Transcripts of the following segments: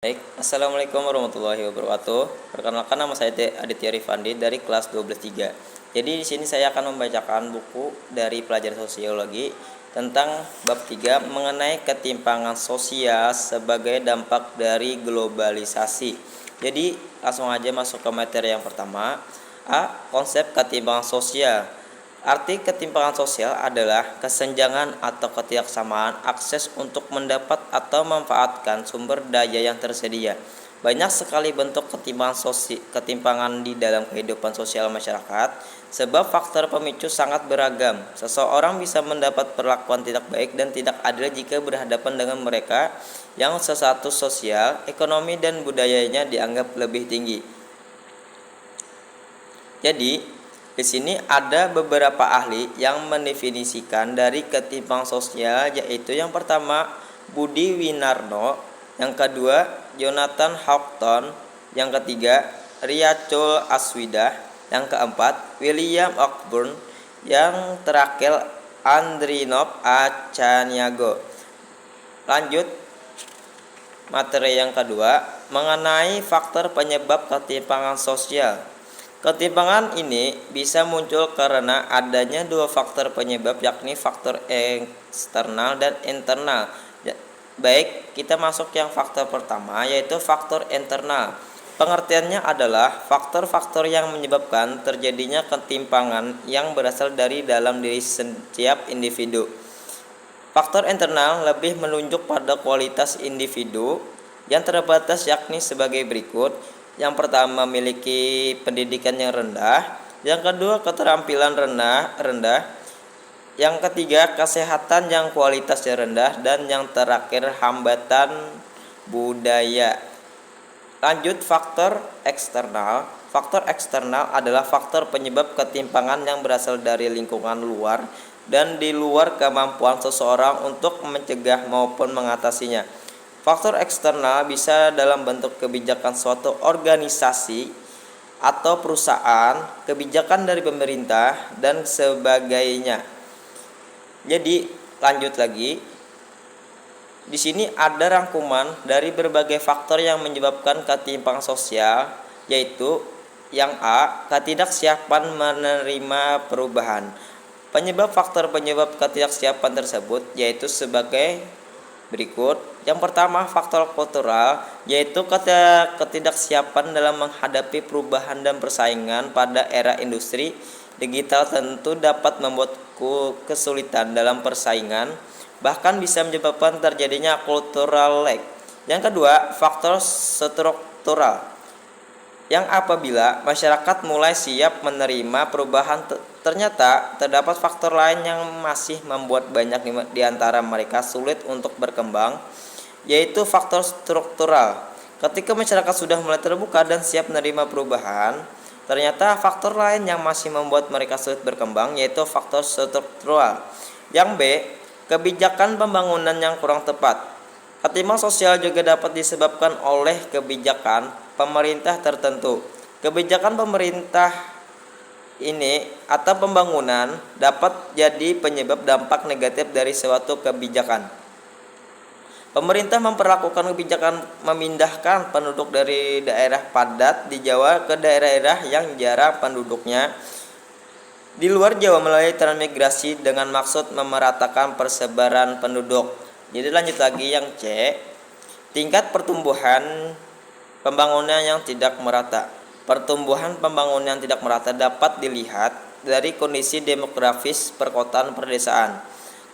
Baik, Assalamualaikum warahmatullahi wabarakatuh. Perkenalkan, nama saya Aditya Rifandi dari kelas 12-3. Jadi di sini saya akan membacakan buku dari pelajaran sosiologi tentang bab 3 mengenai ketimpangan sosial sebagai dampak dari globalisasi. Jadi langsung aja masuk ke materi yang pertama. Konsep ketimpangan sosial. Arti ketimpangan sosial adalah kesenjangan atau ketidaksamaan akses untuk mendapat atau memanfaatkan sumber daya yang tersedia. Banyak sekali bentuk ketimpangan di dalam kehidupan sosial masyarakat, sebab faktor pemicu sangat beragam. Seseorang bisa mendapat perlakuan tidak baik dan tidak adil jika berhadapan dengan mereka yang status sosial, ekonomi, dan budayanya dianggap lebih tinggi. Jadi, di sini ada beberapa ahli yang mendefinisikan dari ketimpangan sosial, yaitu yang pertama Budi Winarno, yang kedua Jonathan Houghton, yang ketiga Rachel Aswidah, yang keempat William Cockburn, yang terakhir Andrinov Acaniago. Lanjut materi yang kedua mengenai faktor penyebab ketimpangan sosial. Ketimpangan ini bisa muncul karena adanya dua faktor penyebab, yakni faktor eksternal dan internal. Baik, kita masuk yang faktor pertama, yaitu faktor internal. Pengertiannya adalah faktor-faktor yang menyebabkan terjadinya ketimpangan yang berasal dari dalam diri setiap individu. Faktor internal lebih menunjuk pada kualitas individu yang terbatas, yakni sebagai berikut. Yang pertama, memiliki pendidikan yang rendah. Yang kedua, keterampilan rendah. Yang ketiga, kesehatan yang kualitasnya rendah. Dan yang terakhir, hambatan budaya. Lanjut faktor eksternal. Faktor eksternal adalah faktor penyebab ketimpangan yang berasal dari lingkungan luar dan di luar kemampuan seseorang untuk mencegah maupun mengatasinya. Faktor eksternal bisa dalam bentuk kebijakan suatu organisasi atau perusahaan, kebijakan dari pemerintah, dan sebagainya. Jadi, lanjut lagi. Di sini ada rangkuman dari berbagai faktor yang menyebabkan ketimpangan sosial, yaitu yang A, ketidaksiapan menerima perubahan. Faktor penyebab ketidaksiapan tersebut yaitu sebagai berikut. Yang pertama, faktor kultural, yaitu ketidaksiapan dalam menghadapi perubahan dan persaingan pada era industri digital tentu dapat membuat kesulitan dalam persaingan, bahkan bisa menyebabkan terjadinya cultural lag. Yang kedua, faktor struktural, yang apabila masyarakat mulai siap menerima perubahan, ternyata terdapat faktor lain yang masih membuat banyak di antara mereka sulit untuk berkembang, yaitu faktor struktural. Ketika masyarakat sudah mulai terbuka dan siap menerima perubahan, ternyata faktor lain yang masih membuat mereka sulit berkembang, yaitu faktor struktural. Yang B, kebijakan pembangunan yang kurang tepat. Ketimpangan sosial juga dapat disebabkan oleh kebijakan pemerintah tertentu. Kebijakan pemerintah ini atau pembangunan dapat jadi penyebab dampak negatif dari suatu kebijakan. Pemerintah memperlakukan kebijakan memindahkan penduduk dari daerah padat di Jawa ke daerah-daerah yang jarang penduduknya di luar Jawa melalui transmigrasi dengan maksud memeratakan persebaran penduduk. Jadi lanjut lagi yang C, tingkat pertumbuhan pembangunan yang tidak merata. Pertumbuhan pembangunan yang tidak merata dapat dilihat dari kondisi demografis perkotaan perdesaan.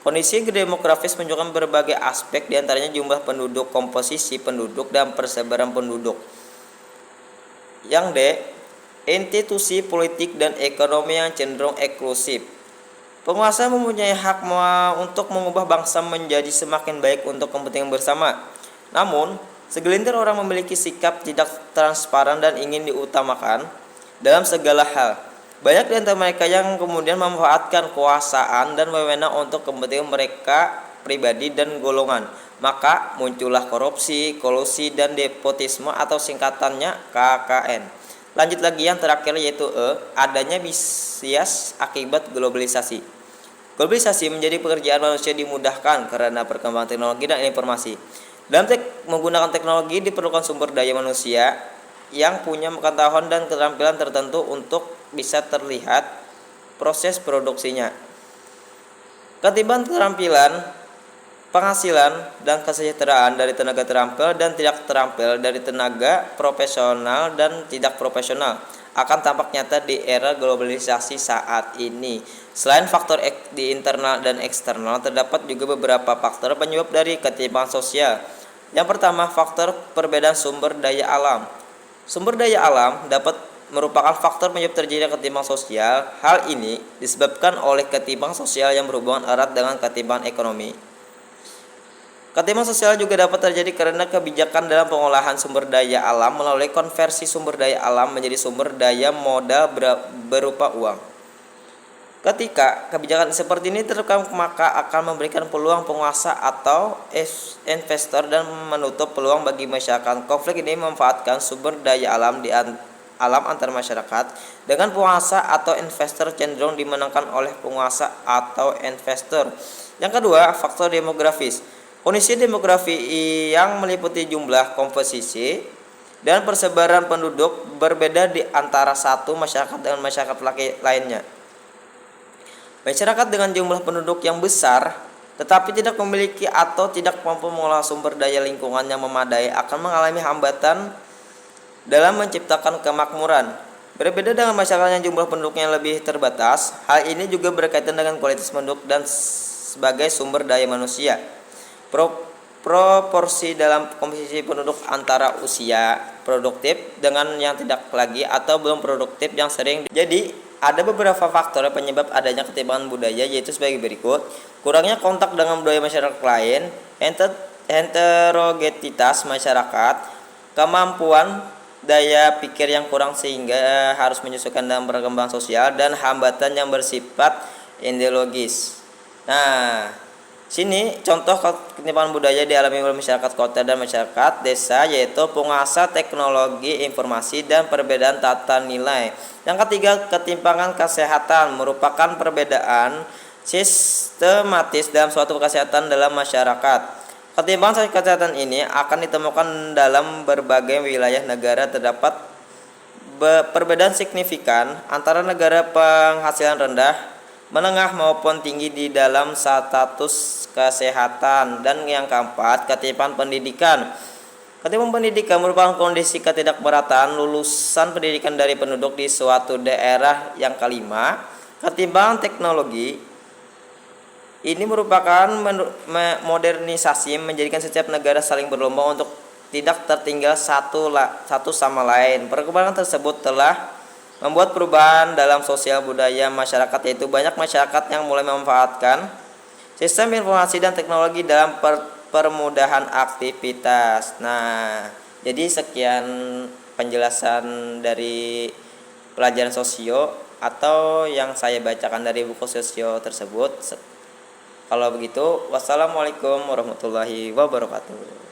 Kondisi demografis menunjukkan berbagai aspek, diantaranya jumlah penduduk, komposisi penduduk, dan persebaran penduduk. Yang D, institusi politik dan ekonomi yang cenderung eksklusif. Penguasa mempunyai hak untuk mengubah bangsa menjadi semakin baik untuk kepentingan bersama. Namun, segelintir orang memiliki sikap tidak transparan dan ingin diutamakan dalam segala hal. Banyak di antara mereka yang kemudian memanfaatkan kekuasaan dan wewenang untuk kepentingan mereka pribadi dan golongan. Maka muncullah korupsi, kolusi, dan nepotisme atau singkatannya KKN. Lanjut lagi yang terakhir yaitu E, adanya bias akibat globalisasi. Globalisasi menjadi pekerjaan manusia dimudahkan karena perkembangan teknologi dan informasi. Dalam menggunakan teknologi diperlukan sumber daya manusia yang punya pengetahuan dan keterampilan tertentu untuk bisa terlihat proses produksinya. Ketimbang keterampilan, penghasilan, dan kesejahteraan dari tenaga terampil dan tidak terampil, dari tenaga profesional dan tidak profesional, akan tampak nyata di era globalisasi saat ini. Selain faktor di internal dan eksternal, terdapat juga beberapa faktor penyebab dari ketimpangan sosial. Yang pertama, faktor perbedaan sumber daya alam. Sumber daya alam dapat merupakan faktor penyebab terjadinya ketimpangan sosial. Hal ini disebabkan oleh ketimpangan sosial yang berhubungan erat dengan ketimpangan ekonomi. Ketimpangan sosial juga dapat terjadi karena kebijakan dalam pengolahan sumber daya alam melalui konversi sumber daya alam menjadi sumber daya modal berupa uang. Ketika kebijakan seperti ini terapkan, maka akan memberikan peluang penguasa atau investor dan menutup peluang bagi masyarakat. Konflik ini memanfaatkan sumber daya alam antar masyarakat, dengan penguasa atau investor cenderung dimenangkan oleh penguasa atau investor. Yang kedua, faktor demografis. Kondisi demografi yang meliputi jumlah, komposisi, dan persebaran penduduk berbeda di antara satu masyarakat dengan masyarakat lainnya. Masyarakat dengan jumlah penduduk yang besar tetapi tidak memiliki atau tidak mampu mengolah sumber daya lingkungan yang memadai akan mengalami hambatan dalam menciptakan kemakmuran. Berbeda dengan masyarakat yang jumlah penduduknya lebih terbatas, hal ini juga berkaitan dengan kualitas penduduk dan sebagai sumber daya manusia. Proporsi dalam komposisi penduduk antara usia produktif dengan yang tidak lagi atau belum produktif yang sering. Jadi, ada beberapa faktor penyebab adanya ketimpangan budaya, yaitu sebagai berikut: kurangnya kontak dengan budaya masyarakat lain, heterogenitas masyarakat, kemampuan daya pikir yang kurang sehingga harus menyesuaikan dalam perkembangan sosial, dan hambatan yang bersifat ideologis. Nah, sini contoh ketimpangan budaya dialami oleh masyarakat kota dan masyarakat desa, yaitu penguasa teknologi informasi dan perbedaan tata nilai. Yang ketiga, ketimpangan kesehatan merupakan perbedaan sistematis dalam suatu kesehatan dalam masyarakat. Ketimpangan kesehatan ini akan ditemukan dalam berbagai wilayah negara. Terdapat perbedaan signifikan antara negara penghasilan rendah, menengah maupun tinggi di dalam status kesehatan. Dan yang keempat, ketimpangan pendidikan. Ketimpangan pendidikan merupakan kondisi ketidakmerataan lulusan pendidikan dari penduduk di suatu daerah. Yang kelima, ketimpangan teknologi. Ini merupakan modernisasi menjadikan setiap negara saling berlomba untuk tidak tertinggal satu sama lain. Perkembangan tersebut telah membuat perubahan dalam sosial budaya masyarakat, yaitu banyak masyarakat yang mulai memanfaatkan sistem informasi dan teknologi dalam permudahan aktivitas. Nah, jadi sekian penjelasan dari pelajaran sosio atau yang saya bacakan dari buku sosio tersebut. Kalau begitu, wassalamualaikum warahmatullahi wabarakatuh.